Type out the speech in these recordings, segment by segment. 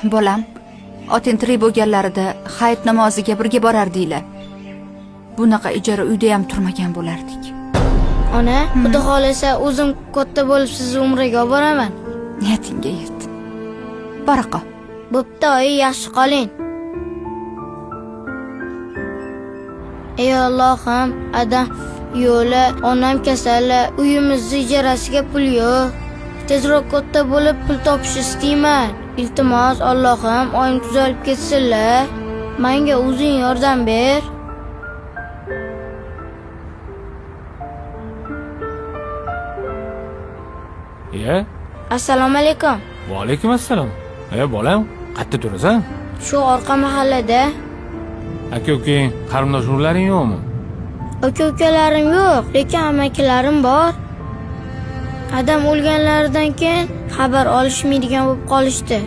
Bolam, oting tirik bo'lganlarida hayit namoziga birga borardinglar. Bunaqa ijara uyda ham turmagan bo'lardik. Ona, xudo xolasa o'zim katta bo'lib sizni umraga olib boraman. Niyatingga yet. Baraqa. Bo'pti, oyi, yaxshi qoling. Ey Allohim, adam yo'li, onam kasali, uyimizni ijarasiga pul yo'q. Tezroq katta bo'lib pul topish istayman. Iltimos, Allohim, oyim tuzalib ketsinlar. Menga o'zing yordam ber. Assalomu alaykum. Va alaykum assalom. Bolam, qayerda turasan? Shu orqa mahallada. Aka-ukang, qarindosh urlaring yo'qmi? Aka-ukalarim yo'q, lekin amakilarim bor. Adam o'lganlaridan keyin xabar olishmaydigan bo'lib qolishdi.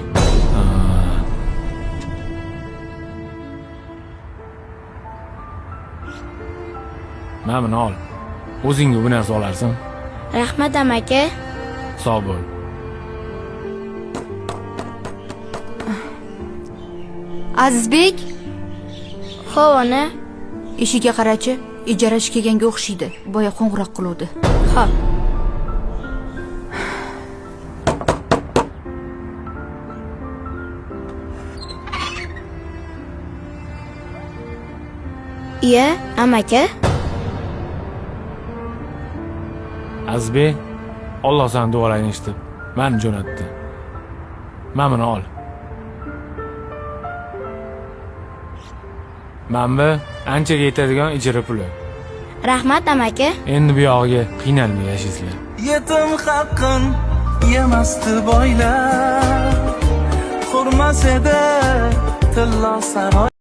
Mana buni ol. O'zingga bu narsa olarsan. Rahmat amaki. Sog' bo'l. Azizbek, Xo'p, ona. ishiga qarachi, ijarachi kelganga o'xshaydi. Boya qo'ng'iroq qiluvdi. Xo'p. Iya, amaki. Azizbek, Alloh sen duolaringni eshitib, meni jo'natdi. Mana buni ol. Mana bu anchaga yetadigan ijara puli. Rahmat amaki. Endi bu yog'iga qiynalmay yashaysizlar. Yetim haqqin yemasdi boylar, hurmas edi tilla saroy.